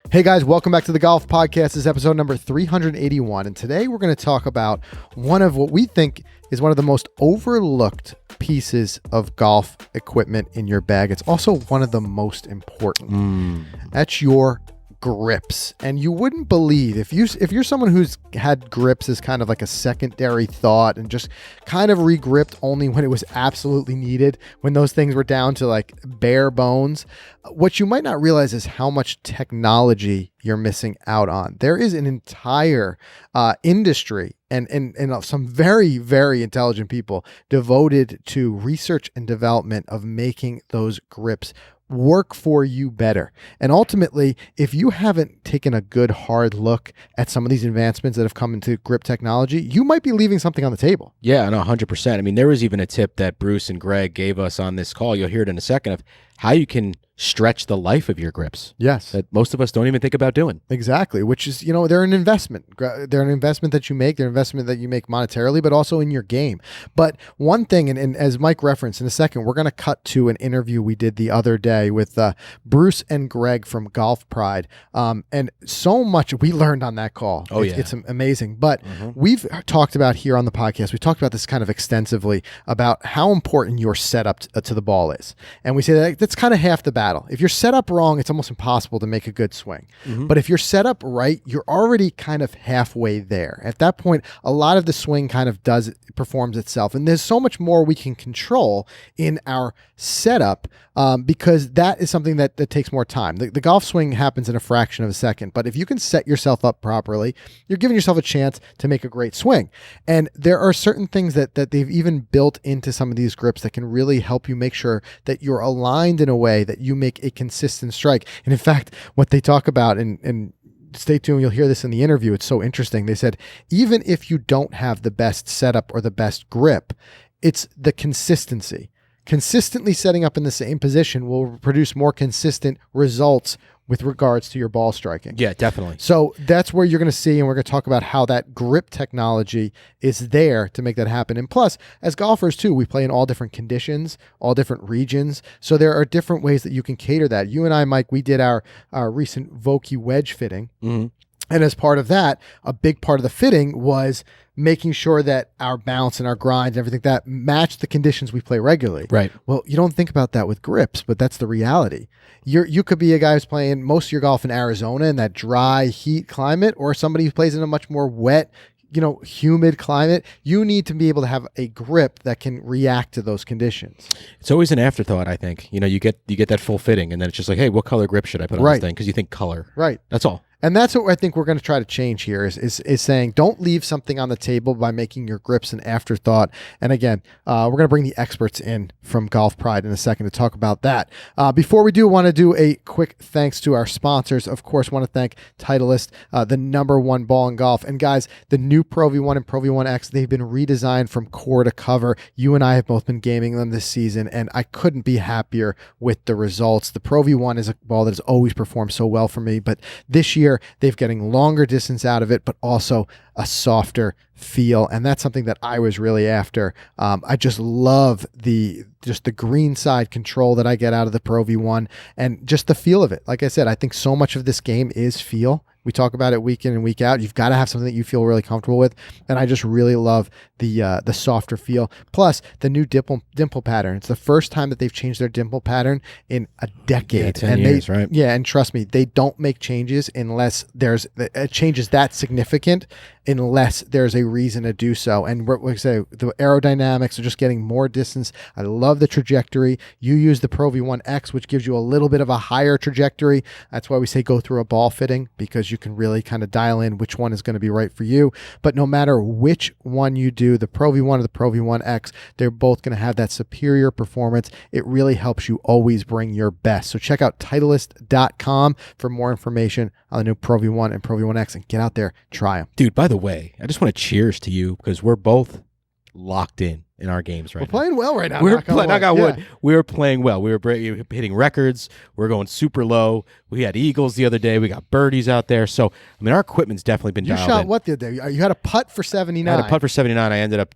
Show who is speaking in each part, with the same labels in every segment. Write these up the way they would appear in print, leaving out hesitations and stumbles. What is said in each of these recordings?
Speaker 1: Hey guys, welcome back to the Golf Podcast. This is episode number 381, and today we're going to talk about one of what we think is one of the most overlooked pieces of golf equipment in your bag. It's also one of the most important. That's your grips. And you wouldn't believe if you're someone who's had grips as kind of like a secondary thought and just kind of regripped only when it was absolutely needed, when those things were down to like bare bones. What you might not realize is how much technology you're missing out on. There is an entire industry and some very, very intelligent people devoted to research and development of making those grips work for you better. And ultimately, if you haven't taken a good hard look at some of these advancements that have come into grip technology, you might be leaving something on the table.
Speaker 2: Yeah, no, 100%. I mean, there was even a tip that Bruce and Greg gave us on this call. You'll hear it in a second of how you can stretch the life of your grips.
Speaker 1: Yes.
Speaker 2: That most of us don't even think about doing.
Speaker 1: Exactly. Which is, they're an investment. They're an investment that you make. They're an investment that you make monetarily, but also in your game. But one thing, and as Mike referenced in a second, we're going to cut to an interview we did the other day with Bruce and Greg from Golf Pride. And so much we learned on that call. It's amazing. But we've talked about here on the podcast, we talked about this kind of extensively about how important your setup to the ball is. And we say that's kind of half the battle. If you're set up wrong, it's almost impossible to make a good swing. But if you're set up right, you're already kind of halfway there. At that point, a lot of the swing kind of performs itself. And there's so much more we can control in our setup because that is something that takes more time. The golf swing happens in a fraction of a second. But if you can set yourself up properly, you're giving yourself a chance to make a great swing. And there are certain things that they've even built into some of these grips that can really help you make sure that you're aligned in a way that you make a consistent strike. And in fact, what they talk about, and stay tuned, you'll hear this in the interview, it's so interesting. They said, even if you don't have the best setup or the best grip, it's the consistency. Consistently setting up in the same position will produce more consistent results with regards to your ball striking.
Speaker 2: Yeah, definitely.
Speaker 1: So that's where you're going to see, and we're going to talk about how that grip technology is there to make that happen. And plus, as golfers too, we play in all different conditions, all different regions. So there are different ways that you can cater that. You and I, Mike, we did our recent Vokey wedge fitting. And as part of that, a big part of the fitting was making sure that our bounce and our grind and everything that matched the conditions we play regularly.
Speaker 2: Right.
Speaker 1: Well, you don't think about that with grips, but that's the reality. You could be a guy who's playing most of your golf in Arizona in that dry heat climate, or somebody who plays in a much more wet, humid climate. You need to be able to have a grip that can react to those conditions.
Speaker 2: It's always an afterthought, I think. You get that full fitting, and then it's just like, hey, what color grip should I put on this thing? Because you think color.
Speaker 1: Right.
Speaker 2: That's all.
Speaker 1: And that's what I think we're going to try to change here is saying don't leave something on the table by making your grips an afterthought. And again, we're going to bring the experts in from Golf Pride in a second to talk about that. Before we do, want to do a quick thanks to our sponsors. Of course, want to thank Titleist, the number one ball in golf. And guys, the new Pro V1 and Pro V1X, they've been redesigned from core to cover. You and I have both been gaming them this season, and I couldn't be happier with the results. The Pro V1 is a ball that has always performed so well for me, but this year, they've getting longer distance out of it, but also a softer feel, and that's something that I was really after. I just love the green side control that I get out of the Pro V1 and just the feel of it. Like I said, I think so much of this game is feel. We talk about it week in and week out. You've got to have something that you feel really comfortable with, and I just really love the softer feel. Plus, the new dimple pattern. It's the first time that they've changed their dimple pattern in a decade.
Speaker 2: Yeah, 10 years, right?
Speaker 1: Yeah, and trust me, they don't make changes unless there's a change is that significant, unless there's a reason to do so. And like I say, the aerodynamics are just getting more distance. I love the trajectory. You use the Pro V1X, which gives you a little bit of a higher trajectory. That's why we say go through a ball fitting, because you can really kind of dial in which one is going to be right for you. But no matter which one you do, the Pro V1 or the Pro V1X, they're both going to have that superior performance. It really helps you always bring your best. So check out Titleist.com for more information on the new Pro V1 and Pro V1X, and get out there, try them.
Speaker 2: Dude, by the way, I just want to cheers to you because we're both locked in our games right now.
Speaker 1: We're playing well right now.
Speaker 2: Knock on wood. We're playing well. We were hitting records. We're going super low. We had eagles the other day. We got birdies out there. So, I mean, our equipment's definitely been dialed in.
Speaker 1: You shot what the other day? You had a putt for 79.
Speaker 2: I had a putt for 79. I ended up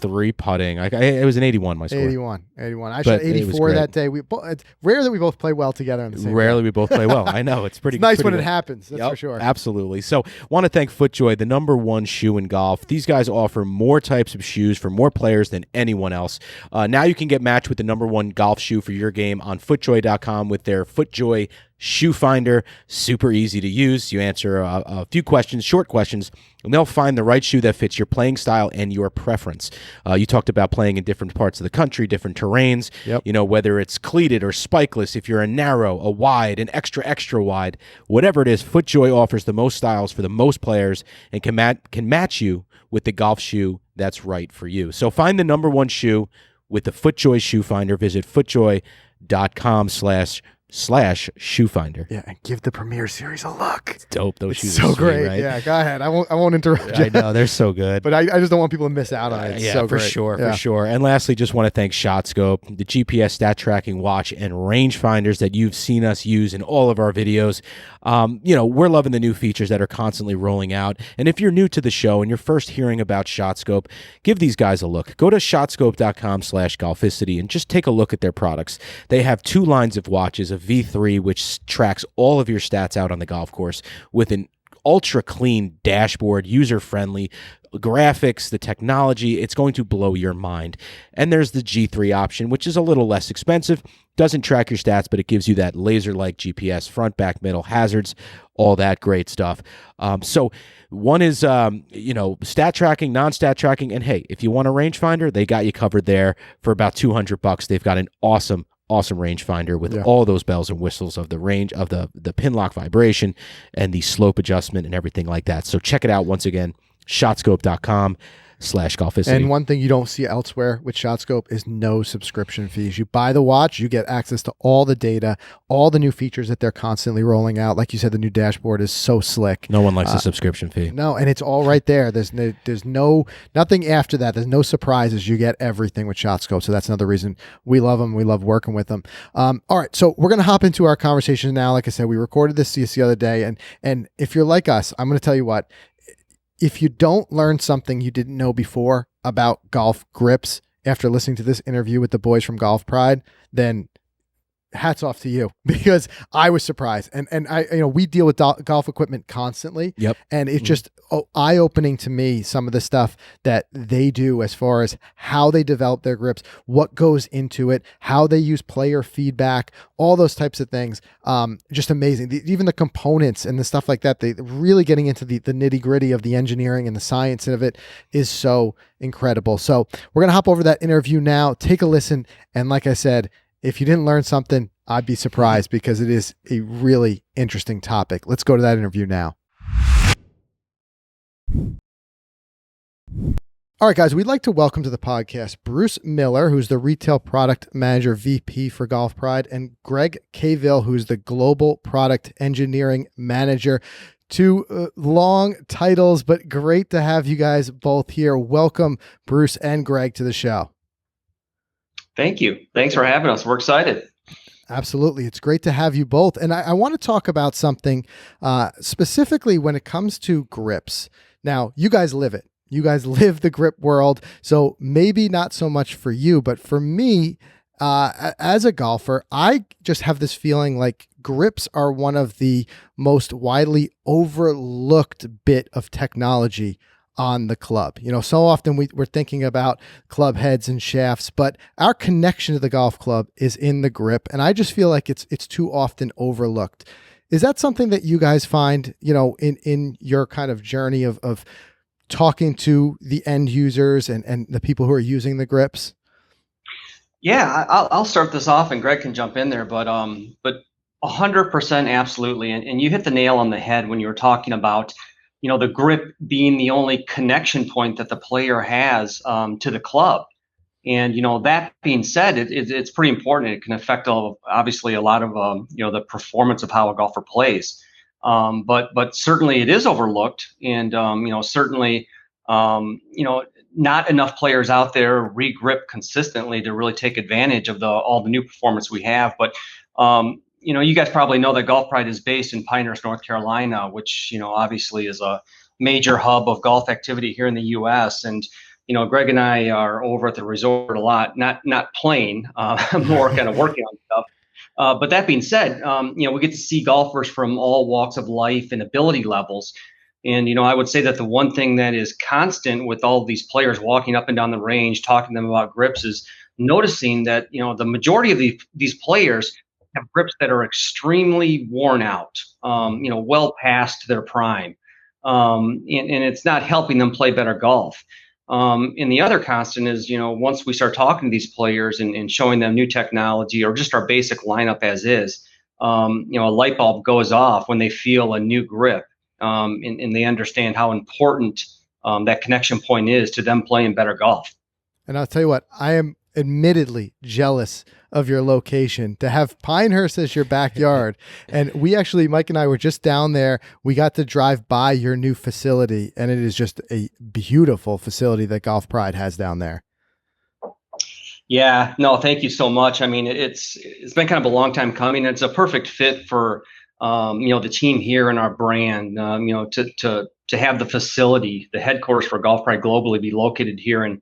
Speaker 2: 83 putting. It was an 81, my score.
Speaker 1: 81. I shot 84 that day. It's rare that we both play well together on the same
Speaker 2: Rarely
Speaker 1: day.
Speaker 2: we both play well. I know. It's pretty
Speaker 1: It's nice
Speaker 2: pretty
Speaker 1: when
Speaker 2: good.
Speaker 1: it happens. That's for sure.
Speaker 2: Absolutely. So want to thank Footjoy, the #1 shoe in golf. These guys offer more types of shoes for more players than anyone else. Now you can get matched with the #1 golf shoe for your game on Footjoy.com with their Footjoy Shoe Finder. Super easy to use. You answer a few questions, short questions, and they'll find the right shoe that fits your playing style and your preference. You talked about playing in different parts of the country, different terrains.
Speaker 1: Yep.
Speaker 2: You know, whether it's cleated or spikeless, if you're a narrow, a wide, an extra wide, whatever it is, Footjoy offers the most styles for the most players and can match you with the golf shoe that's right for you. So find the #1 shoe with the Footjoy Shoe Finder. Visit footjoy.com/shoe finder.
Speaker 1: Yeah, and give the Premier Series a look.
Speaker 2: It's dope. Those shoes
Speaker 1: So
Speaker 2: are sweet,
Speaker 1: great.
Speaker 2: right?
Speaker 1: Yeah, go ahead. I won't interrupt you.
Speaker 2: I know, they're so good.
Speaker 1: But I just don't want people to miss out on it. It's
Speaker 2: Yeah,
Speaker 1: so
Speaker 2: for
Speaker 1: great.
Speaker 2: sure,
Speaker 1: Yeah.
Speaker 2: for sure. And lastly, just want to thank ShotScope, the GPS stat tracking watch and rangefinders that you've seen us use in all of our videos. You know, we're loving the new features that are constantly rolling out. And if you're new to the show and you're first hearing about ShotScope, give these guys a look. Go to shotscope.com/Golficity and just take a look at their products. They have 2 lines of watches, a V3, which tracks all of your stats out on the golf course with an ultra clean dashboard, user-friendly graphics, the technology. It's going to blow your mind. And there's the G3 option, which is a little less expensive, doesn't track your stats, but it gives you that laser-like GPS, front, back, middle, hazards, all that great stuff. So one is, stat tracking, non-stat tracking, and hey, if you want a rangefinder, they got you covered there for about $200. They've got an awesome rangefinder with all those bells and whistles of the range of the pin lock vibration and the slope adjustment and everything like that. So check it out once again, shotscope.com/Golficity.
Speaker 1: And one thing you don't see elsewhere with ShotScope is no subscription fees. You buy the watch, you get access to all the data, all the new features that they're constantly rolling out. Like you said, the new dashboard is so slick.
Speaker 2: No one likes a subscription fee.
Speaker 1: No, and it's all right there. There's nothing after that. There's no surprises. You get everything with ShotScope. So that's another reason we love them. We love working with them. All right, so we're gonna hop into our conversation now. Like I said, we recorded this the other day, and if you're like us, I'm gonna tell you what. If you don't learn something you didn't know before about golf grips after listening to this interview with the boys from Golf Pride, then hats off to you, because I was surprised. And we deal with golf equipment constantly.
Speaker 2: Yep.
Speaker 1: And it's just eye-opening to me, some of the stuff that they do as far as how they develop their grips, what goes into it, how they use player feedback, all those types of things. Just amazing. Even the components and the stuff like that, they really getting into the nitty-gritty of the engineering and the science of it is so incredible. So we're going to hop over that interview now, take a listen. And like I said, if you didn't learn something, I'd be surprised, because it is a really interesting topic. Let's go to that interview now. All right, guys, we'd like to welcome to the podcast Bruce Miller, who's the Retail Product Manager VP for Golf Pride, and Greg Cavill, who's the Global Product Engineering Manager. 2 long titles, but great to have you guys both here. Welcome, Bruce and Greg, to the show.
Speaker 3: Thank you. Thanks for having us. We're excited.
Speaker 1: Absolutely. It's great to have you both. And I want to talk about something specifically when it comes to grips. Now, you guys live it. You guys live the grip world. So maybe not so much for you, but for me, as a golfer, I just have this feeling like grips are one of the most widely overlooked bit of technology on the club. So often we're thinking about club heads and shafts, but our connection to the golf club is in the grip. And I just feel like it's too often overlooked. Is that something that you guys find, in your kind of journey of talking to the end users and the people who are using the grips?
Speaker 3: Yeah, I'll start this off and Greg can jump in there, but 100% absolutely. And you hit the nail on the head when you were talking about the grip being the only connection point that the player has to the club. And, that being said, it's pretty important. It can affect obviously a lot of, the performance of how a golfer plays. But certainly it is overlooked. And, certainly, not enough players out there re-grip consistently to really take advantage of all the new performance we have. But, you guys probably know that Golf Pride is based in Pinehurst, North Carolina, which, obviously is a major hub of golf activity here in the U.S. And, Greg and I are over at the resort a lot, not playing, more kind of working on stuff. But that being said, we get to see golfers from all walks of life and ability levels. And, I would say that the one thing that is constant with all of these players walking up and down the range, talking to them about grips, is noticing that, the majority of these players have grips that are extremely worn out, well past their prime. And it's not helping them play better golf. And the other constant is, once we start talking to these players and showing them new technology or just our basic lineup as is, a light bulb goes off when they feel a new grip, and they understand how important that connection point is to them playing better golf.
Speaker 1: And I'll tell you what, I am admittedly jealous of your location to have Pinehurst as your backyard. And we actually, Mike and I were just down there. We got to drive by your new facility, and it is just a beautiful facility that Golf Pride has down there.
Speaker 3: Yeah, no, thank you so much. I mean, it's been kind of a long time coming. It's a perfect fit for, the team here and our brand, to have the facility, the headquarters for Golf Pride globally be located here in,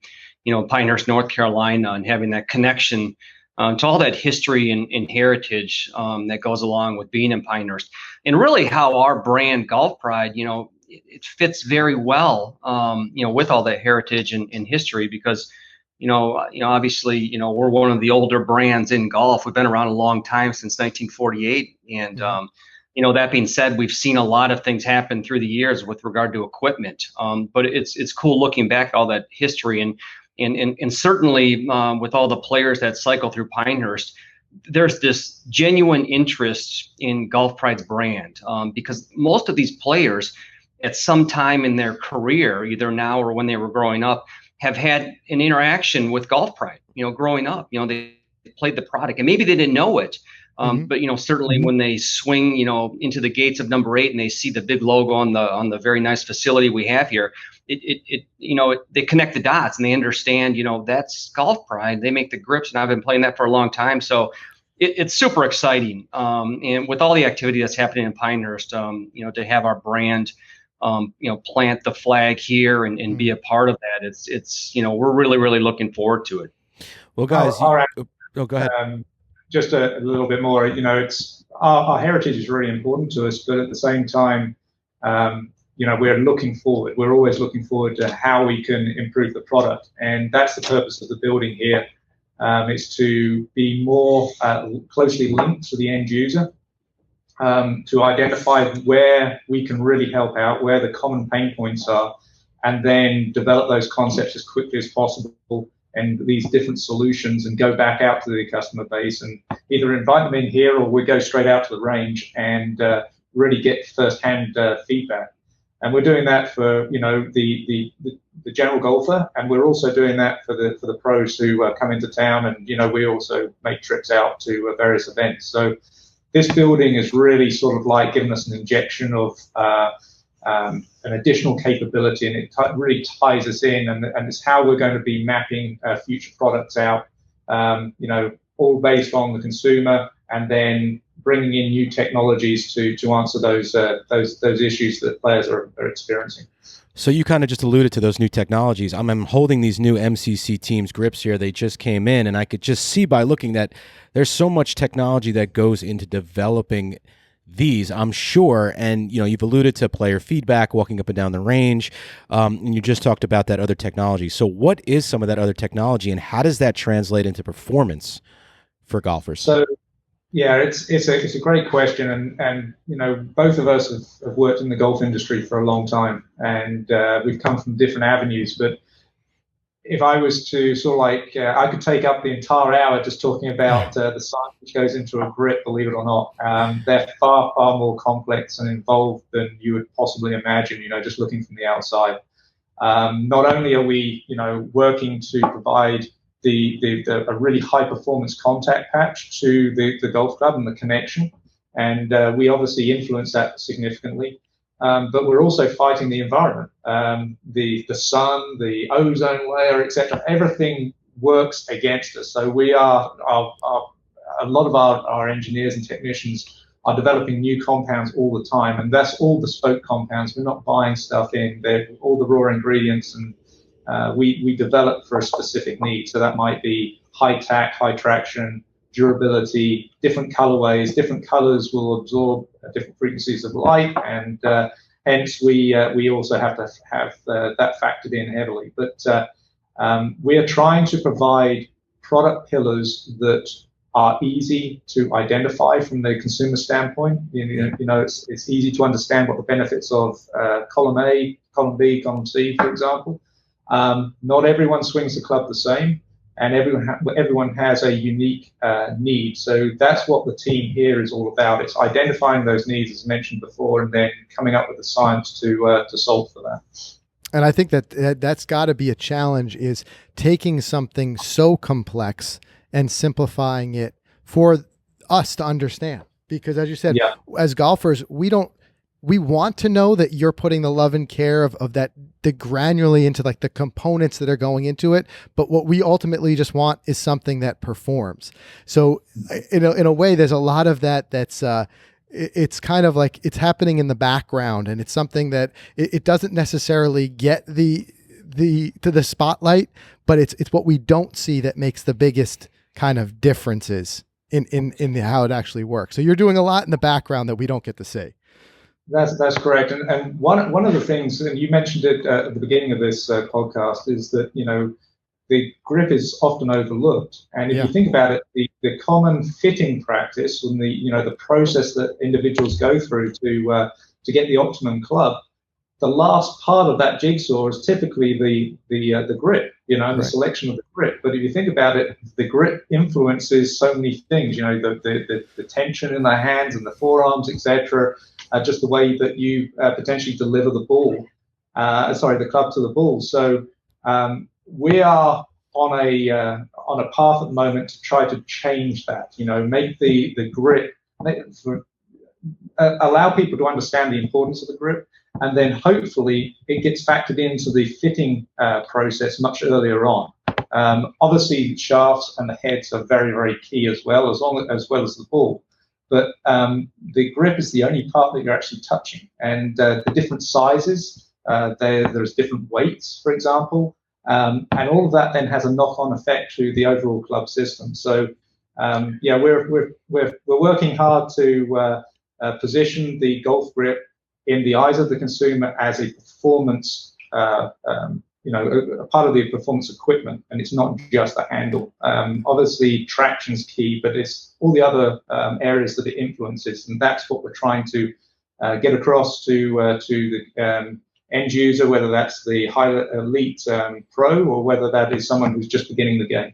Speaker 3: Pinehurst, North Carolina, and having that connection to all that history and heritage that goes along with being in Pinehurst, and really how our brand Golf Pride, it fits very well, with all that heritage and history, because, obviously, we're one of the older brands in golf. We've been around a long time, since 1948, and that being said, we've seen a lot of things happen through the years with regard to equipment. But it's cool looking back at all that history, and certainly with all the players that cycle through Pinehurst, there's this genuine interest in Golf Pride's brand, because most of these players at some time in their career, either now or when they were growing up, have had an interaction with Golf Pride, growing up. They played the product, and maybe they didn't know it. But certainly when they swing, into the gates of number 8 and they see the big logo on the very nice facility we have here, they connect the dots and they understand, that's Golf Pride. They make the grips, and I've been playing that for a long time. So it's super exciting. And with all the activity that's happening in Pinehurst, to have our brand, plant the flag here and be a part of that, it's we're really, really looking forward to it.
Speaker 2: Well, guys,
Speaker 4: all right.
Speaker 2: Go ahead.
Speaker 4: Just a little bit more, it's our heritage is really important to us, but at the same time, we're looking forward. We're always looking forward to how we can improve the product, and that's the purpose of the building here. It's to be more closely linked to the end user, to identify where we can really help out, where the common pain points are, and then develop those concepts as quickly as possible and these different solutions, and go back out to the customer base and either invite them in here, or we go straight out to the range and really get first-hand feedback. And we're doing that for the general golfer, and we're also doing that for the pros who come into town, and we also make trips out to various events. So this building is really sort of like giving us an injection of an additional capability, and it really ties us in, and it's how we're going to be mapping future products out, all based on the consumer, and then bringing in new technologies to answer those issues that players are experiencing.
Speaker 2: So you kind of just alluded to those new technologies. I'm holding these new Mcc Teams Grips here. They just came in, and I could just see by looking that there's so much technology that goes into developing these, I'm sure. And, you've alluded to player feedback, walking up and down the range, and you just talked about that other technology. So what is some of that other technology, and how does that translate into performance for golfers?
Speaker 4: So, yeah, it's a great question, and both of us have worked in the golf industry for a long time, and we've come from different avenues. But if I was to sort of like, I could take up the entire hour just talking about the science which goes into a grip, believe it or not. They're far, far more complex and involved than you would possibly imagine, just looking from the outside. Not only are we, working to provide a really high performance contact patch to the golf club and the connection, and we obviously influence that significantly. But we're also fighting the environment, the sun, the ozone layer, etc. Everything works against us. So we are a lot of our engineers and technicians are developing new compounds all the time, and that's all bespoke compounds. We're not buying stuff in. They're all the raw ingredients, and we develop for a specific need. So that might be high tack, high traction, durability, different colorways. Different colors will absorb different frequencies of light, and hence we also have to have that factored in heavily. But we are trying to provide product pillars that are easy to identify from the consumer standpoint. You know, it's easy to understand what the benefits of column A, column B, column C, for example. Not everyone swings the club the same, and everyone has a unique need. So that's what the team here is all about. It's identifying those needs, as mentioned before, and then coming up with the science to solve for that.
Speaker 1: And I think that's got to be a challenge, is taking something so complex and simplifying it for us to understand. Because as you said, as golfers, we want to know that you're putting the love and care of that, the granularly into like the components that are going into it. But what we ultimately just want is something that performs. So in a way, there's a lot of that's it's kind of like it's happening in the background, and it's something that it doesn't necessarily get to the spotlight, but it's what we don't see that makes the biggest kind of differences in how it actually works. So you're doing a lot in the background that we don't get to see.
Speaker 4: That's correct. And one of the things, and you mentioned it at the beginning of this podcast, is that, you know, the grip is often overlooked. And if you think about it, the common fitting practice and the process that individuals go through to get the optimum club, the last part of that jigsaw is typically the grip, and the selection of the grip. But if you think about it, the grip influences so many things, the tension in the hands and the forearms, etc. Just the way that you potentially deliver the ball, the club to the ball. So we are on a path at the moment to try to change that. Make the grip, allow people to understand the importance of the grip, and then hopefully it gets factored into the fitting process much earlier on. Obviously, shafts and the heads are very, very key as well as the ball. But the grip is the only part that you're actually touching, and the different sizes. There's different weights, for example, and all of that then has a knock-on effect to the overall club system. So, we're working hard to position the golf grip in the eyes of the consumer as a performance, a part of the performance equipment, and it's not just a handle. Obviously, traction's key, but it's all the other areas that it influences, and that's what we're trying to get across to the end user, whether that's the high elite pro or whether that is someone who's just beginning the game.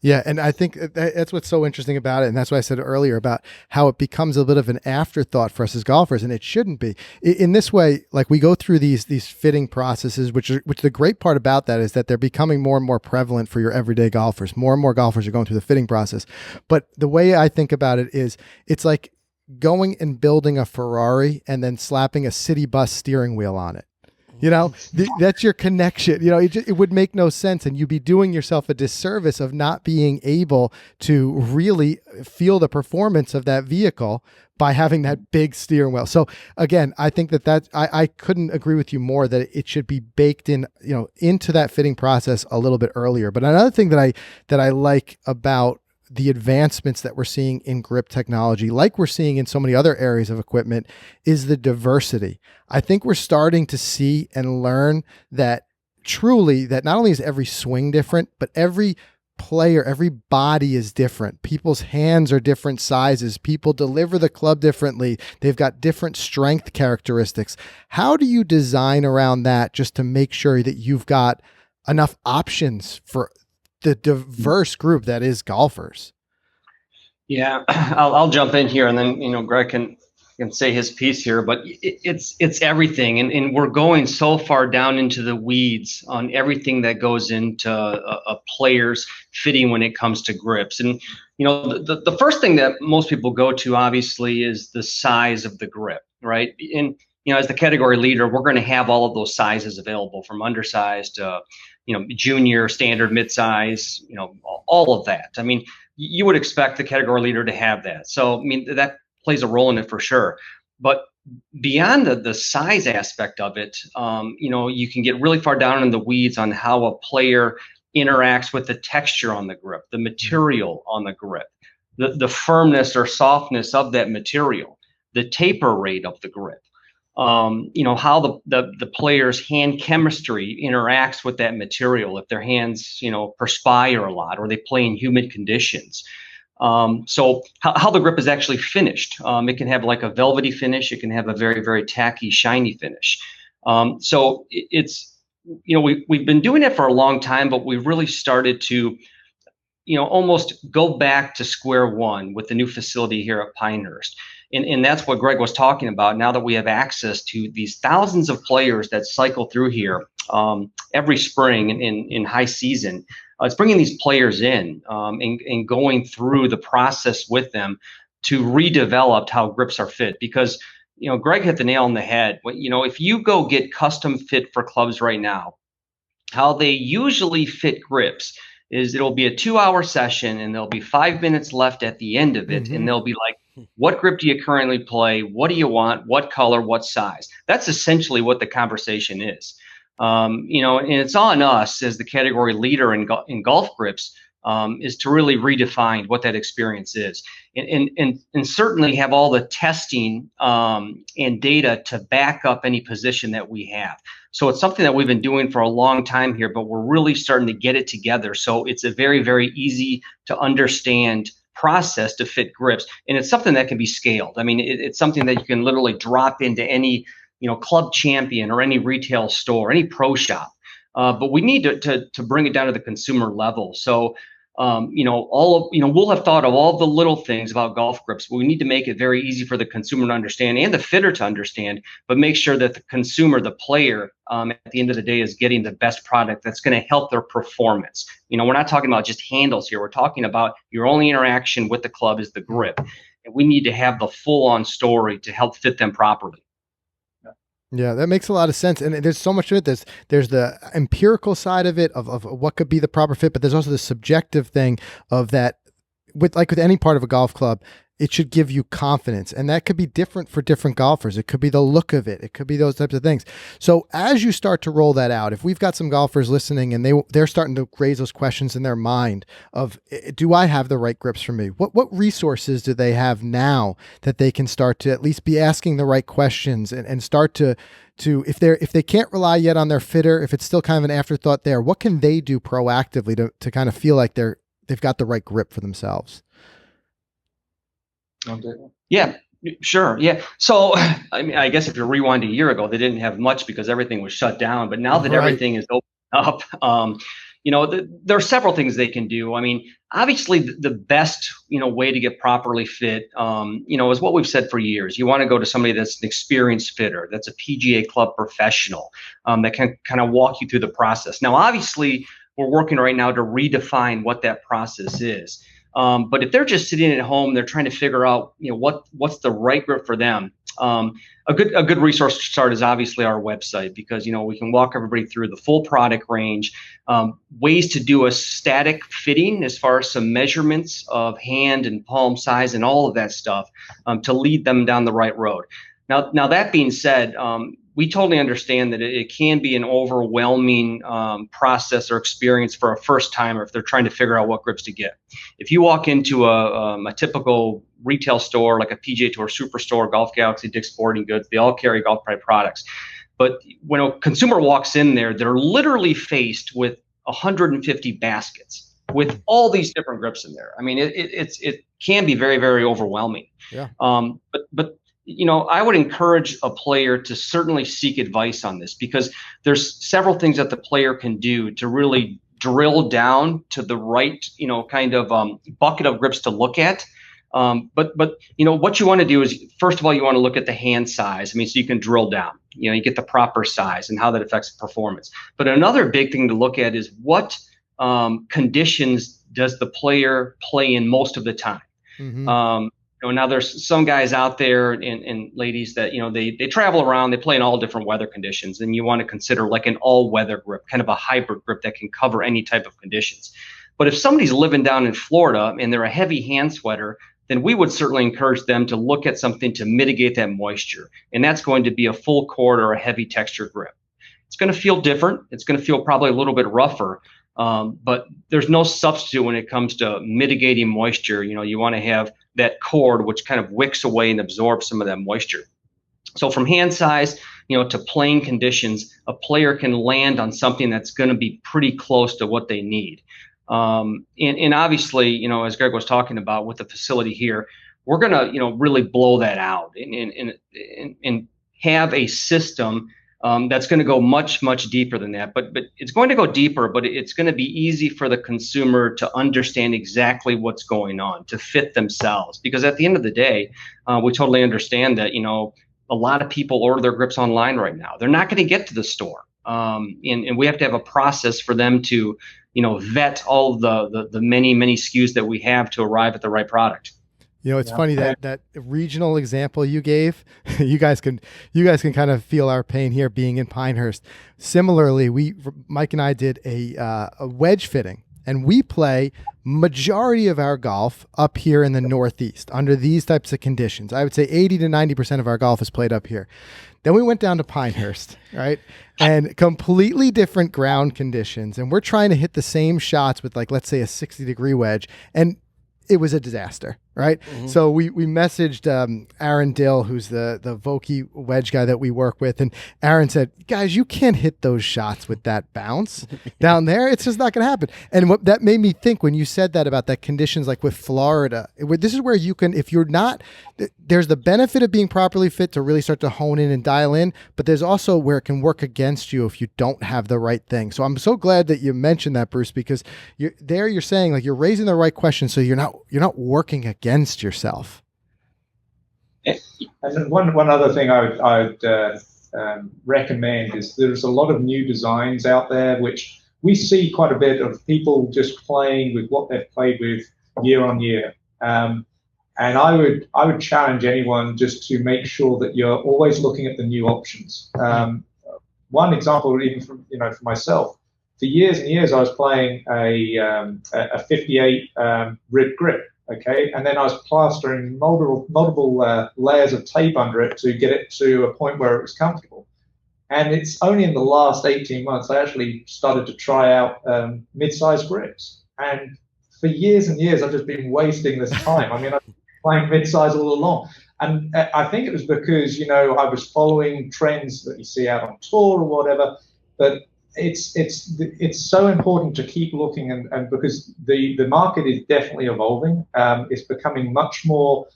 Speaker 1: Yeah, and I think that's what's so interesting about it, and that's what I said earlier about how it becomes a bit of an afterthought for us as golfers, and it shouldn't be. In this way, like we go through these fitting processes, which the great part about that is that they're becoming more and more prevalent for your everyday golfers. More and more golfers are going through the fitting process. But the way I think about it is, it's like going and building a Ferrari and then slapping a city bus steering wheel on it. That's your connection. It would make no sense, and you'd be doing yourself a disservice of not being able to really feel the performance of that vehicle by having that big steering wheel. So again, I think that I couldn't agree with you more that it should be baked in, into that fitting process a little bit earlier. But another thing that I like about the advancements that we're seeing in grip technology, like we're seeing in so many other areas of equipment, is the diversity. I think we're starting to see and learn that truly that not only is every swing different, but every player, every body is different. People's hands are different sizes. People deliver the club differently. They've got different strength characteristics. How do you design around that just to make sure that you've got enough options for the diverse group that is golfers?
Speaker 3: Yeah, I'll jump in here, and then Greg can say his piece here. But it's everything, and we're going so far down into the weeds on everything that goes into a player's fitting when it comes to grips. And the first thing that most people go to obviously is the size of the grip, right? And as the category leader, we're going to have all of those sizes available, from undersized to junior, standard, mid-size, all of that. I mean, you would expect the category leader to have that. So, I mean, that plays a role in it for sure. But beyond the size aspect of it, you can get really far down in the weeds on how a player interacts with the texture on the grip, the material on the grip, the firmness or softness of that material, the taper rate of the grip, how the player's hand chemistry interacts with that material, if their hands, perspire a lot or they play in humid conditions. So how the grip is actually finished. It can have like a velvety finish. It can have a very, very tacky, shiny finish. So it's, we've been doing it for a long time, but we really started to, almost go back to square one with the new facility here at Pinehurst. And that's what Greg was talking about. Now that we have access to these thousands of players that cycle through here every spring in high season, it's bringing these players in and going through the process with them to redevelop how grips are fit. Because, Greg hit the nail on the head. If you go get custom fit for clubs right now, how they usually fit grips is it'll be a 2-hour session and there'll be 5 minutes left at the end of it. And they'll be like, what grip do you currently play? What do you want? What color? What size? That's essentially what the conversation is. And it's on us as the category leader in golf grips is to really redefine what that experience is, and certainly have all the testing and data to back up any position that we have. So it's something that we've been doing for a long time here, but we're really starting to get it together. So it's a very, very easy to understand process to fit grips, and it's something that can be scaled. I mean, it's something that you can literally drop into any club champion or any retail store, any pro shop. But we need to bring it down to the consumer level. So, we'll have thought of all the little things about golf grips, but we need to make it very easy for the consumer to understand and the fitter to understand, but make sure that the consumer, the player, at the end of the day is getting the best product that's going to help their performance. We're not talking about just handles here. We're talking about your only interaction with the club is the grip. And we need to have the full-on story to help fit them properly.
Speaker 1: Yeah, that makes a lot of sense. And there's so much of it. There's the empirical side of it of what could be the proper fit, but there's also the subjective thing of that with any part of a golf club, it should give you confidence. And that could be different for different golfers. It could be the look of it. It could be those types of things. So as you start to roll that out, if we've got some golfers listening and they're starting to raise those questions in their mind of, do I have the right grips for me? What resources do they have now that they can start to at least be asking the right questions and start to if they can't rely yet on their fitter, if it's still kind of an afterthought there, what can they do proactively to kind of feel like they've got the right grip for themselves?
Speaker 3: Yeah, sure. Yeah. So, I guess if you rewind a year ago, they didn't have much because everything was shut down. But now that everything is open up, there are several things they can do. I mean, obviously, the best way to get properly fit, is what we've said for years. You want to go to somebody that's an experienced fitter, that's a PGA club professional, that can kind of walk you through the process. Now, obviously, we're working right now to redefine what that process is. But if they're just sitting at home, they're trying to figure out, what's the right grip for them. A good resource to start is obviously our website, because, we can walk everybody through the full product range, ways to do a static fitting as far as some measurements of hand and palm size and all of that stuff, to lead them down the right road. Now that being said, we totally understand that it can be an overwhelming process or experience for a first timer if they're trying to figure out what grips to get. If you walk into a typical retail store like a PGA Tour Superstore, Golf Galaxy, Dick's Sporting Goods, they all carry Golf Pride products. But when a consumer walks in there, they're literally faced with 150 baskets with all these different grips in there. I mean, it can be very, very overwhelming.
Speaker 1: Yeah.
Speaker 3: But I would encourage a player to certainly seek advice on this, because there's several things that the player can do to really drill down to the right, kind of bucket of grips to look at. But what you want to do is, first of all, you want to look at the hand size. I mean, so you can drill down, you get the proper size and how that affects performance. But another big thing to look at is what conditions does the player play in most of the time? Mm-hmm. Now there's some guys out there and ladies that, they travel around, they play in all different weather conditions, and you want to consider like an all-weather grip, kind of a hybrid grip that can cover any type of conditions. But if somebody's living down in Florida and they're a heavy hand sweater, then we would certainly encourage them to look at something to mitigate that moisture. And that's going to be a full cord or a heavy texture grip. It's going to feel different. It's going to feel probably a little bit rougher, but there's no substitute when it comes to mitigating moisture. You want to have that cord which kind of wicks away and absorbs some of that moisture. So from hand size, to playing conditions, a player can land on something that's going to be pretty close to what they need. And obviously, as Greg was talking about with the facility here, we're going to, really blow that out and have a system that's going to go much, much deeper than that. But it's going to go deeper, but it's going to be easy for the consumer to understand exactly what's going on, to fit themselves. Because at the end of the day, we totally understand that, a lot of people order their grips online right now. They're not going to get to the store. And we have to have a process for them to, vet all the many, many SKUs that we have to arrive at the right product.
Speaker 1: It's funny that regional example you gave. You guys can kind of feel our pain here being in Pinehurst. Similarly, Mike and I did a wedge fitting, and we play majority of our golf up here in the Northeast under these types of conditions. I would say 80 to 90% of our golf is played up here. Then we went down to Pinehurst, right? And completely different ground conditions. And we're trying to hit the same shots with, like, let's say a 60-degree wedge. And it was a disaster, right? Mm-hmm. So we messaged Aaron Dill, who's the Vokey wedge guy that we work with. And Aaron said, guys, you can't hit those shots with that bounce down there. It's just not going to happen. And what that made me think when you said that about that conditions like with Florida, this is where you can, if you're not, there's the benefit of being properly fit to really start to hone in and dial in, but there's also where it can work against you if you don't have the right thing. So I'm so glad that you mentioned that, Bruce, because you're saying, like, you're raising the right question, so you're not working against yourself.
Speaker 4: And then one other thing I would recommend is there's a lot of new designs out there, which we see quite a bit of people just playing with what they've played with year on year. And I would challenge anyone just to make sure that you're always looking at the new options. One example, even from for myself, for years and years I was playing a 58 rib grip. Okay, and then I was plastering multiple layers of tape under it to get it to a point where it was comfortable. And it's only in the last 18 months I actually started to try out mid-size grips. And for years and years I've just been wasting this time. I mean, I've been playing mid-size all along. And I think it was because, I was following trends that you see out on tour or whatever. But it's so important to keep looking, and because the market is definitely evolving. It's becoming much more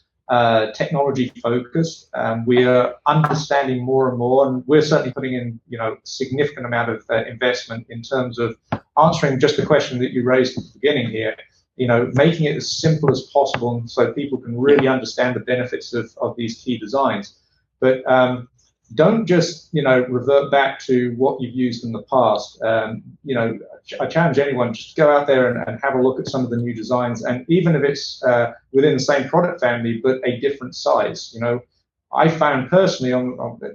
Speaker 4: technology focused. We are understanding more and more, and we're certainly putting in significant amount of investment in terms of answering just the question that you raised at the beginning here. Making it as simple as possible so people can really understand the benefits of these key designs. But don't just revert back to what you've used in the past. I challenge anyone just to go out there and have a look at some of the new designs, and even if it's within the same product family but a different size. I found personally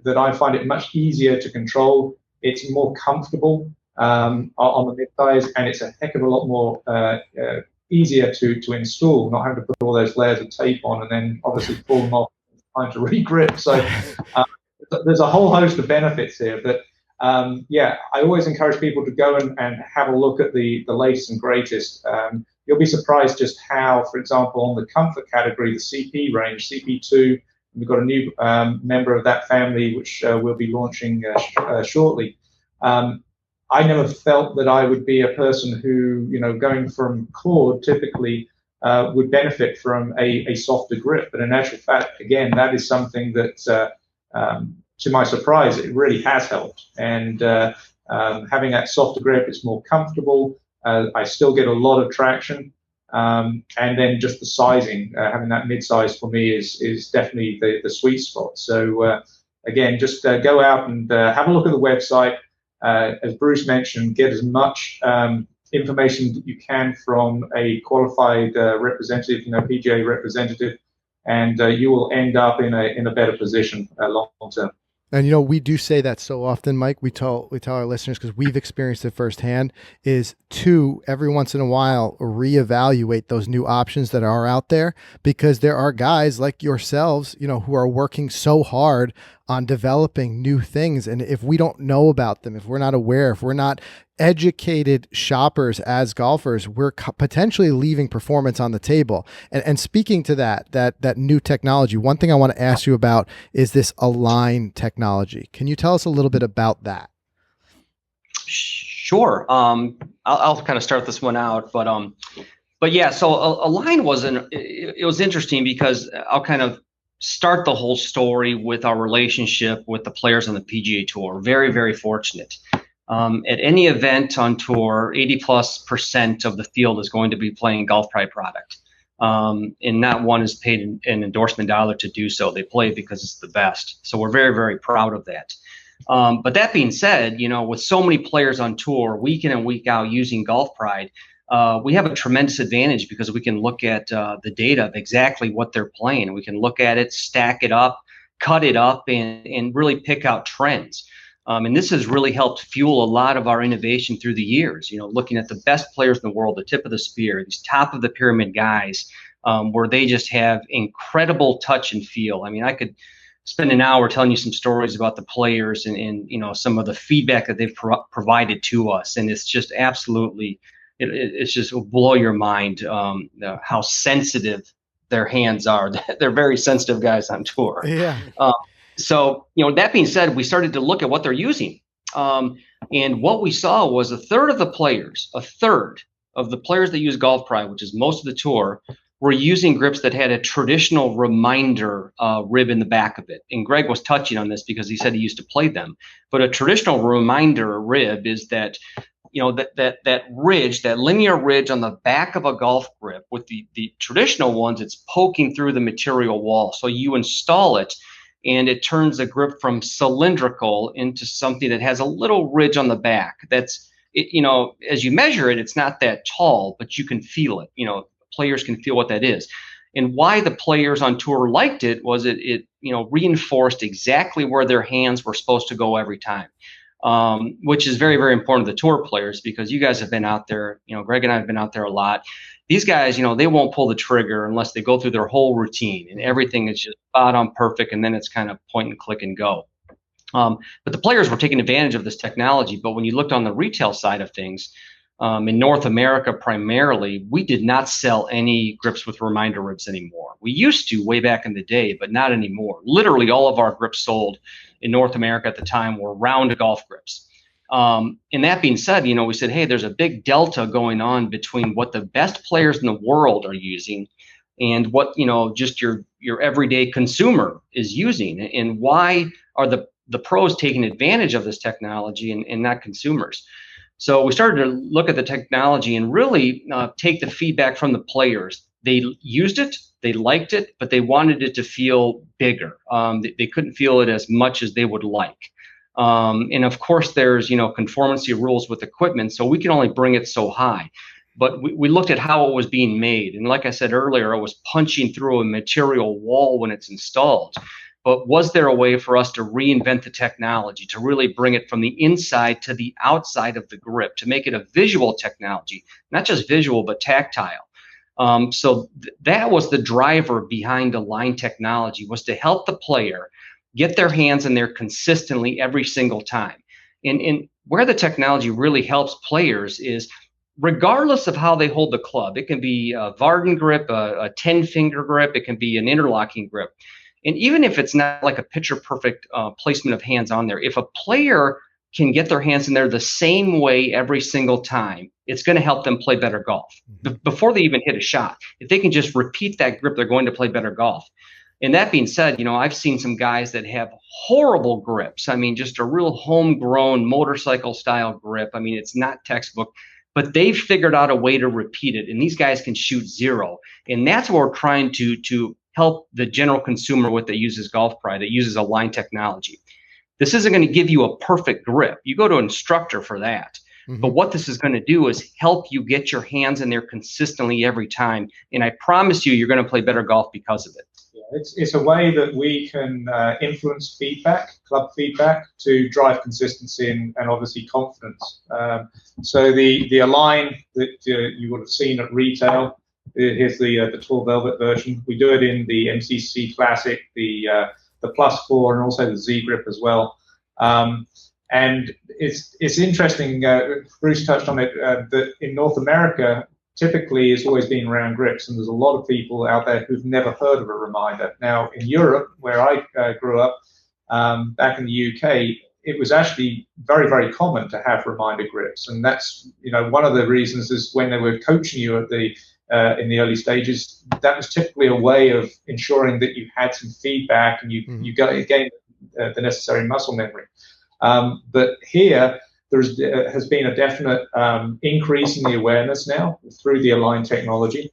Speaker 4: that I find it much easier to control. It's more comfortable on the mid-size, and it's a heck of a lot more easier to install, not having to put all those layers of tape on and then obviously pull them off and trying to re-grip. So there's a whole host of benefits here, but I always encourage people to go and have a look at the latest and greatest. You'll be surprised just how, for example, on the comfort category, the CP range, CP2, we've got a new member of that family which we'll be launching shortly. I never felt that I would be a person who, going from cord typically would benefit from a softer grip, but in actual fact, again, that is something that to my surprise, it really has helped. And having that softer grip, it's more comfortable. I still get a lot of traction. And then just the sizing, having that mid-size for me is definitely the sweet spot. So again, just go out and have a look at the website. As Bruce mentioned, get as much information that you can from a qualified representative, PGA representative, and you will end up in a better position long term.
Speaker 1: And we do say that so often, Mike. We tell our listeners, because we've experienced it firsthand, is to every once in a while reevaluate those new options that are out there, because there are guys like yourselves, who are working so hard on developing new things. And if we don't know about them, if we're not aware, if we're not educated shoppers as golfers, we're potentially leaving performance on the table. And speaking to that new technology, one thing I want to ask you about is this Align technology. Can you tell us a little bit about that?
Speaker 3: Sure. I'll kind of start this one out, but yeah. So Align it was interesting because I'll kind of start the whole story with our relationship with the players on the PGA Tour. Very, very fortunate. At any event on tour, 80+% of the field is going to be playing Golf Pride product. And not one is paid an endorsement dollar to do so. They play because it's the best. So we're very, very proud of that. But that being said, with so many players on tour, week in and week out using Golf Pride, we have a tremendous advantage because we can look at the data of exactly what they're playing. We can look at it, stack it up, cut it up, and really pick out trends. And this has really helped fuel a lot of our innovation through the years, looking at the best players in the world, the tip of the spear, these top of the pyramid guys, where they just have incredible touch and feel. I mean, I could spend an hour telling you some stories about the players and some of the feedback that they've provided to us. And it's just absolutely, it's just will blow your mind how sensitive their hands are. They're very sensitive guys on tour.
Speaker 1: Yeah.
Speaker 3: So, that being said, we started to look at what they're using. And what we saw was a third of the players that use Golf Pride, which is most of the tour, were using grips that had a traditional reminder rib in the back of it. And Greg was touching on this because he said he used to play them. But a traditional reminder rib is that, that ridge, that linear ridge on the back of a golf grip. With the traditional ones, it's poking through the material wall. So you install it, and it turns a grip from cylindrical into something that has a little ridge on the back. That's, as you measure it, it's not that tall, but you can feel it. Players can feel what that is. And why the players on tour liked it was it reinforced exactly where their hands were supposed to go every time, which is very, very important to the tour players, because you guys have been out there. Greg and I have been out there a lot. These guys, they won't pull the trigger unless they go through their whole routine and everything is just spot on perfect, and then it's kind of point and click and go. But the players were taking advantage of this technology. But when you looked on the retail side of things, in North America primarily, we did not sell any grips with reminder ribs anymore. We used to way back in the day, but not anymore. Literally all of our grips sold in North America at the time were round golf grips. And that being said, we said, hey, there's a big delta going on between what the best players in the world are using and what, just your everyday consumer is using. And why are the pros taking advantage of this technology and not consumers? So we started to look at the technology and really take the feedback from the players. They used it, they liked it, but they wanted it to feel bigger. They couldn't feel it as much as they would like. And of course, there's, conformancy rules with equipment, so we can only bring it so high. But we looked at how it was being made. And like I said earlier, it was punching through a material wall when it's installed. But was there a way for us to reinvent the technology, to really bring it from the inside to the outside of the grip, to make it a visual technology, not just visual, but tactile? So that was the driver behind Align technology, was to help the player get their hands in there consistently every single time. And where the technology really helps players is, regardless of how they hold the club, it can be a Varden grip, a 10-finger grip, it can be an interlocking grip. And even if it's not like a picture perfect placement of hands on there, if a player can get their hands in there the same way every single time, it's going to help them play better golf before they even hit a shot. If they can just repeat that grip, they're going to play better golf. And that being said, I've seen some guys that have horrible grips. I mean, just a real homegrown motorcycle style grip. I mean, it's not textbook, but they've figured out a way to repeat it. And these guys can shoot zero. And that's what we're trying to help the general consumer with that uses Golf Pride, that uses Align technology. This isn't going to give you a perfect grip. You go to an instructor for that. But what this is going to do is help you get your hands in there consistently every time. And I promise you're going to play better golf because of it.
Speaker 4: It's a way that we can influence feedback, club feedback, to drive consistency and obviously confidence. So the Align that you would have seen at retail, here's the tall velvet version. We do it in the MCC Classic, the Plus 4, and also the Z Grip as well. And it's interesting. Bruce touched on it, that in North America, typically it's always been round grips, and there's a lot of people out there who've never heard of a reminder. Now, in Europe, where I grew up, back in the UK, it was actually very, very common to have reminder grips, and that's one of the reasons is when they were coaching you at the in the early stages, that was typically a way of ensuring that you had some feedback and you gained the necessary muscle memory. But here, there has been a definite increase in the awareness now through the Align technology.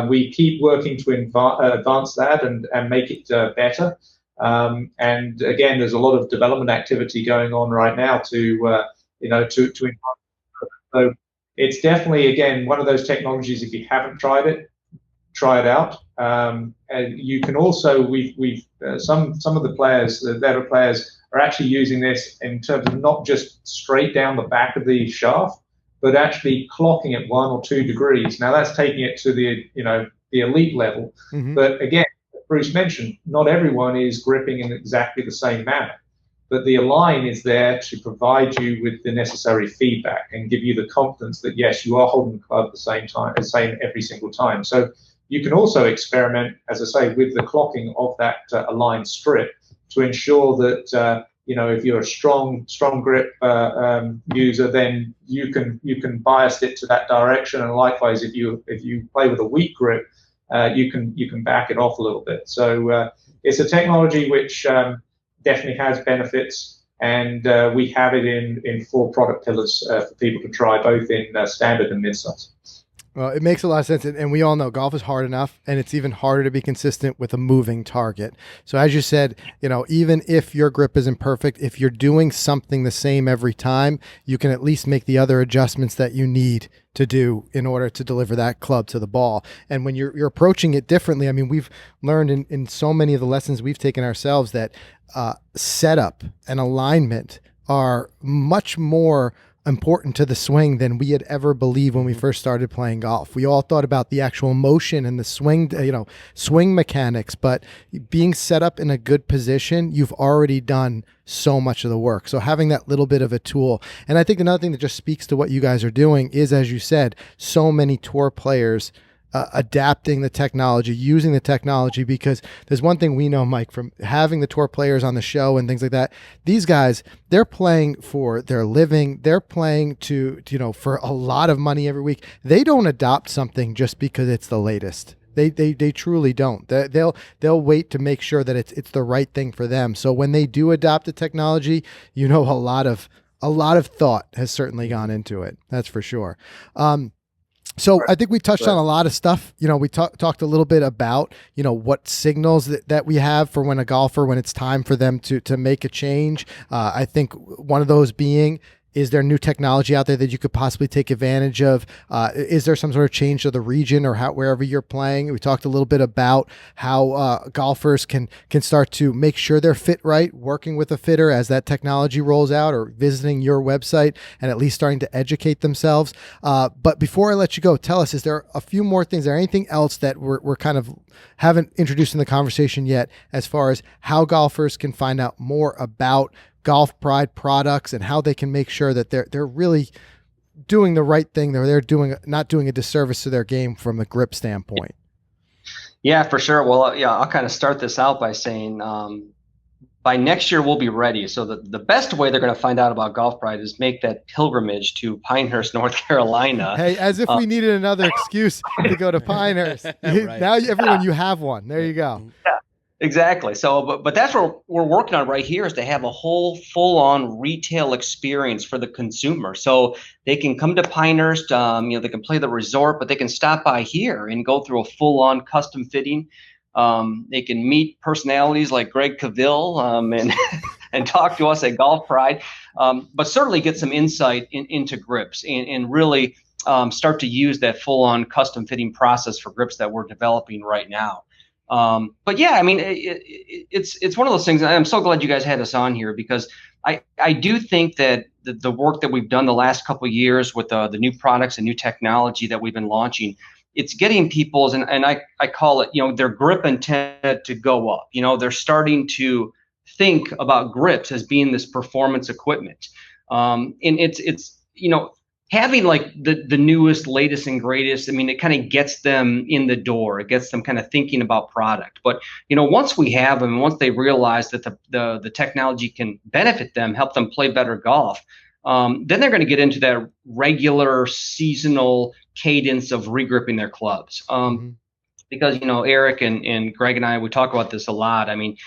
Speaker 4: We keep working to advance that and make it better. And again, there's a lot of development activity going on right now to enhance it. So it's definitely, again, one of those technologies. If you haven't tried it, try it out. And you can also, some of the players, the better players, are actually using this in terms of not just straight down the back of the shaft, but actually clocking it 1 or 2 degrees. Now that's taking it to the elite level. Mm-hmm. But again, Bruce mentioned, not everyone is gripping in exactly the same manner. But the Align is there to provide you with the necessary feedback and give you the confidence that yes, you are holding the club the same every single time. So you can also experiment, as I say, with the clocking of that Align strip to ensure that if you're a strong grip user, then you can bias it to that direction. And likewise, if you play with a weak grip, you can back it off a little bit. So it's a technology which definitely has benefits, and we have it in 4 product pillars for people to try, both in standard and mid-size.
Speaker 1: Well, it makes a lot of sense, and we all know golf is hard enough, and it's even harder to be consistent with a moving target. So as you said, even if your grip isn't perfect, if you're doing something the same every time, you can at least make the other adjustments that you need to do in order to deliver that club to the ball. And when you're approaching it differently, I mean, we've learned in so many of the lessons we've taken ourselves that setup and alignment are much more important to the swing than we had ever believed when we first started playing golf. We all thought about the actual motion and the swing, swing mechanics, but being set up in a good position, you've already done so much of the work. So having that little bit of a tool. And I think another thing that just speaks to what you guys are doing is, as you said, so many tour players adapting the technology, using the technology, because there's one thing we know, Mike, from having the tour players on the show and things like that. These guys, they're playing for their living. They're playing for a lot of money every week. They don't adopt something just because it's the latest. They truly don't. They'll wait to make sure that it's the right thing for them. So when they do adopt the technology, a lot of thought has certainly gone into it. That's for sure. So I think we touched on a lot of stuff. We talked a little bit about, what signals that we have for when it's time for them to make a change. I think one of those being, is there new technology out there that you could possibly take advantage of? Is there some sort of change to the region or wherever you're playing? We talked a little bit about how golfers can start to make sure they're fit right, working with a fitter as that technology rolls out, or visiting your website and at least starting to educate themselves. But before I let you go, tell us, is there a few more things? Is there anything else that we're kind of haven't introduced in the conversation yet, as far as how golfers can find out more about Golf Pride products and how they can make sure that they're really doing the right thing? They're not doing a disservice to their game from a grip standpoint.
Speaker 3: Yeah, for sure. Well, yeah, I'll kind of start this out by saying by next year we'll be ready. So the best way they're going to find out about Golf Pride is make that pilgrimage to Pinehurst, North Carolina.
Speaker 1: Hey, as if we needed another excuse to go to Pinehurst. Right. Now everyone, you have one. There you go.
Speaker 3: Yeah. Exactly. So, but that's what we're working on right here, is to have a whole full-on retail experience for the consumer. So they can come to Pinehurst, they can play the resort, but they can stop by here and go through a full-on custom fitting. They can meet personalities like Greg Cavill and talk to us at Golf Pride, but certainly get some insight into grips and really start to use that full-on custom fitting process for grips that we're developing right now. But yeah, I mean, it's one of those things. And I'm so glad you guys had us on here, because I do think that the work that we've done the last couple of years with the new products and new technology that we've been launching, it's getting people's, and I call it, their grip intent to go up. They're starting to think about grips as being this performance equipment. And it's having like the newest, latest, and greatest. I mean, it kind of gets them in the door. It gets them kind of thinking about product. But once we have them, once they realize that the technology can benefit them, help them play better golf, then they're going to get into that regular seasonal cadence of regripping their clubs. Because Eric and Greg and I, we talk about this a lot. I mean,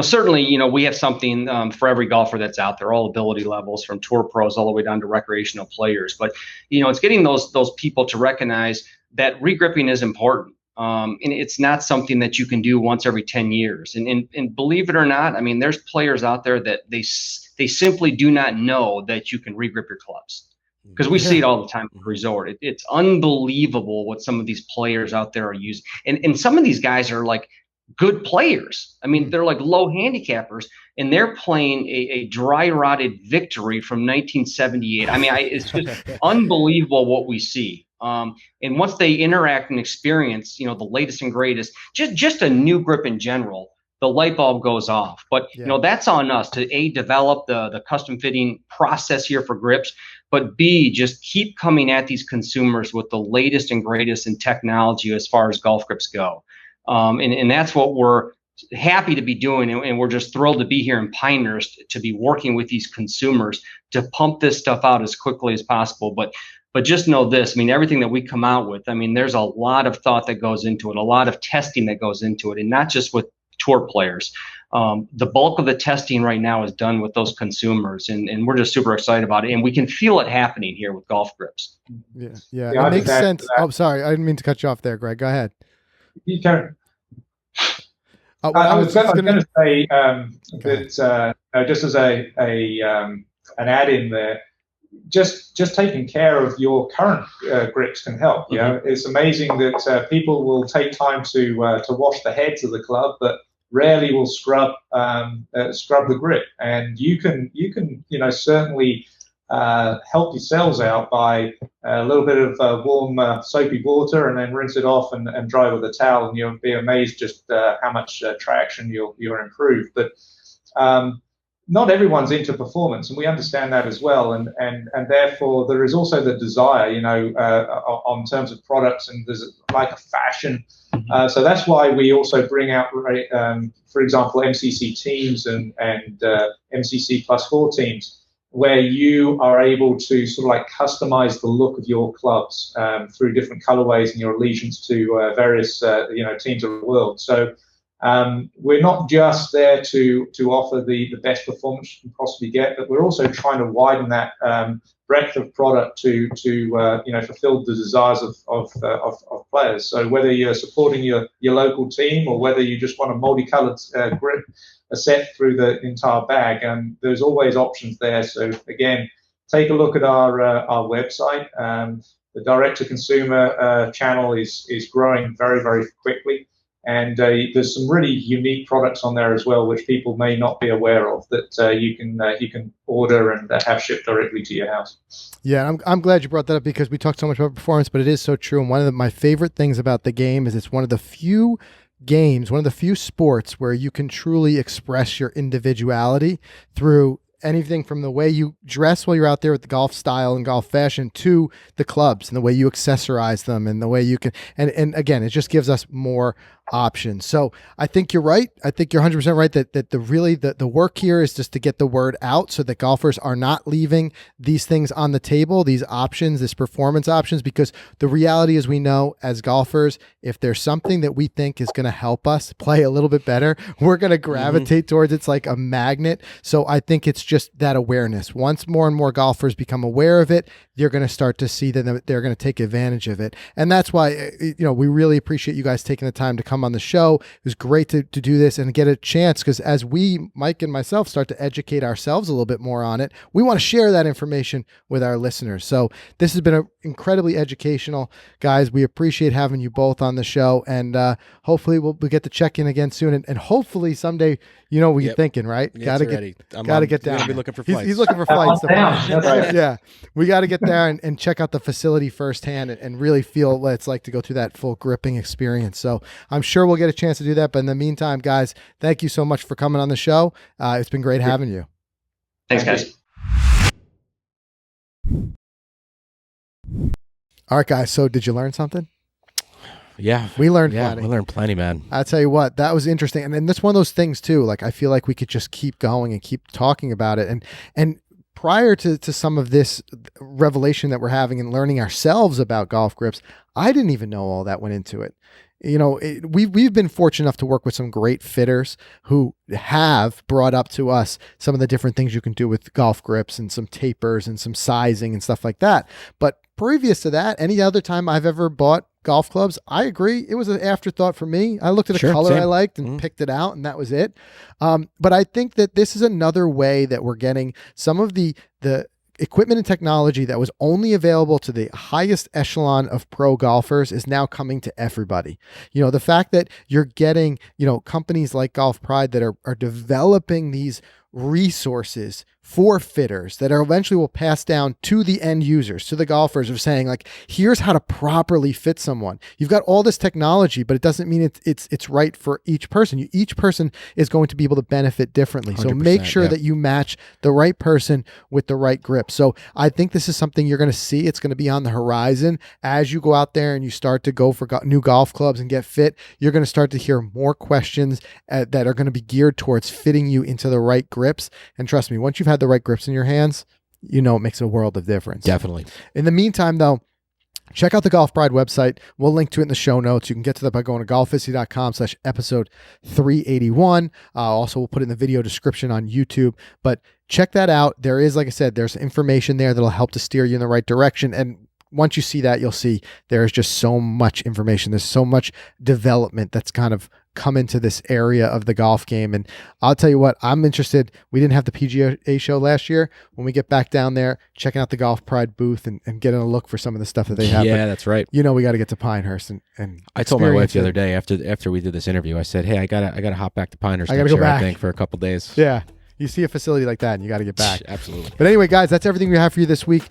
Speaker 3: certainly, we have something for every golfer that's out there, all ability levels, from tour pros all the way down to recreational players. But, it's getting those people to recognize that regripping is important. And it's not something that you can do once every 10 years. And believe it or not, I mean, there's players out there that they simply do not know that you can regrip your clubs. Because we see it all the time at the resort. It's unbelievable what some of these players out there are using. And some of these guys are like good players. I mean, they're like low handicappers, and they're playing a dry rotted victory from 1978. I mean, it's just unbelievable what we see. And once they interact and experience, the latest and greatest, just a new grip in general, the light bulb goes off. But that's on us to develop the custom fitting process here for grips, but B, just keep coming at these consumers with the latest and greatest in technology as far as golf grips go. And that's what we're happy to be doing. And we're just thrilled to be here in Pinehurst to be working with these consumers to pump this stuff out as quickly as possible. But just know this, I mean, everything that we come out with, I mean, there's a lot of thought that goes into it, a lot of testing that goes into it, and not just with tour players. The bulk of the testing right now is done with those consumers, and we're just super excited about it. And we can feel it happening here with golf grips.
Speaker 1: Yeah, it makes sense. Oh, sorry, I didn't mean to cut you off there, Greg. Go ahead.
Speaker 4: You can. I was going to say that just as an add in there, just taking care of your current grips can help. It's amazing that people will take time to wash the heads of the club, but rarely will scrub the grip. And you can certainly help yourselves out by a little bit of warm soapy water, and then rinse it off and dry with a towel, and you'll be amazed just how much traction you'll improve. But not everyone's into performance, and we understand that as well, and therefore there is also the desire, on terms of products, and there's like a fashion. So that's why we also bring out, for example, Mcc Teams and Mcc +4 teams, where you are able to sort of like customize the look of your clubs through different colorways and your allegiance to various teams of the world. So we're not just there to offer the best performance you can possibly get, but we're also trying to widen that breadth of product to fulfill the desires of players. So whether you're supporting your local team, or whether you just want a multicolored grip, a set through the entire bag, and there's always options there. So again, take a look at our website. The direct-to-consumer channel is growing very, very quickly, and there's some really unique products on there as well, which people may not be aware of, that you can order and have shipped directly to your house.
Speaker 1: Yeah, I'm glad you brought that up, because we talked so much about performance, but it is so true. And one of my favorite things about the game is it's one of the few games, one of the few sports where you can truly express your individuality through anything from the way you dress while you're out there with the golf style and golf fashion, to the clubs and the way you accessorize them, and the way you can, and again, it just gives us more options. So I think you're right. I think you're 100% right that the work here is just to get the word out, so that golfers are not leaving these things on the table, these options, this performance options, because the reality is, we know as golfers, if there's something that we think is going to help us play a little bit better, we're going to gravitate towards it. It's like a magnet. So I think it's just that awareness. Once more and more golfers become aware of it, you're going to start to see that they're going to take advantage of it. And that's why, we really appreciate you guys taking the time to come come on the show. It was great to do this and get a chance, because as we, Mike and myself, start to educate ourselves a little bit more on it, we want to share that information with our listeners. So this has been incredibly educational. Guys, we appreciate having you both on the show, and hopefully we'll get to check in again soon, and hopefully someday, what you're thinking, right?
Speaker 2: Got to
Speaker 1: get down.
Speaker 2: Gonna be looking for flights.
Speaker 1: He's looking for flights.
Speaker 4: Right.
Speaker 1: Yeah, we got to get there and check out the facility firsthand and really feel what it's like to go through that full gripping experience. So I'm sure we'll get a chance to do that. But in the meantime, guys, thank you so much for coming on the show. It's been great having you.
Speaker 3: Thanks, guys.
Speaker 1: All right, guys. So did you learn something?
Speaker 2: Yeah,
Speaker 1: we learned
Speaker 2: plenty. We learned plenty, man.
Speaker 1: I'll tell you what, that was interesting. And then that's one of those things too, like I feel like we could just keep going and keep talking about it. And prior to some of this revelation that we're having and learning ourselves about golf grips, I didn't even know all that went into it. We've been fortunate enough to work with some great fitters who have brought up to us some of the different things you can do with golf grips and some tapers and some sizing and stuff like that. But previous to that, any other time I've ever bought golf clubs, I agree, it was an afterthought for me. I looked at a color I liked and picked it out, and that was it. But I think that this is another way that we're getting some of the equipment and technology that was only available to the highest echelon of pro golfers is now coming to everybody. The fact that you're getting, companies like Golf Pride that are developing these resources for fitters that are eventually will pass down to the end users, to the golfers, of saying like, here's how to properly fit someone. You've got all this technology, but it doesn't mean it's right for each person. Each person is going to be able to benefit differently. So make sure that you match the right person with the right grip. So I think this is something you're going to see. It's going to be on the horizon as you go out there and you start to go for new golf clubs and get fit. You're going to start to hear more questions that are going to be geared towards fitting you into the right grips. And trust me, once you've had the right grips in your hands, it makes a world of difference.
Speaker 2: Definitely.
Speaker 1: In the meantime, though, check out the Golf Pride website. We'll link to it in the show notes. You can get to that by going to golficity.com/episode 381. Also, we'll put it in the video description on YouTube. But check that out. There is, like I said, there's information there that'll help to steer you in the right direction. And once you see that, you'll see there's just so much information. There's so much development that's kind of come into this area of the golf game. And I'll tell you what, I'm interested. We didn't have the PGA show last year. When we get back down there, checking out the Golf Pride booth and getting a look for some of the stuff that they have.
Speaker 2: Yeah, that's right.
Speaker 1: We got to get to Pinehurst and
Speaker 2: I told my wife the other day after we did this interview, I said, hey, I gotta hop back to Pinehurst.
Speaker 1: I gotta go back,
Speaker 2: I think, for a couple days.
Speaker 1: Yeah. You see a facility like that and you got to get back.
Speaker 2: Absolutely.
Speaker 1: But anyway, guys, that's everything we have for you this week.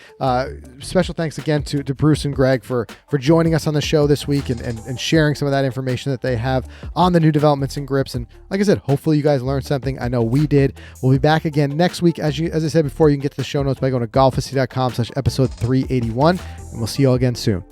Speaker 1: Special thanks again to Bruce and Greg for joining us on the show this week and sharing some of that information that they have on the new developments in grips. And like I said, hopefully you guys learned something. I know we did. We'll be back again next week. As I said before, you can get to the show notes by going to golficity.com/episode 381. And we'll see you all again soon.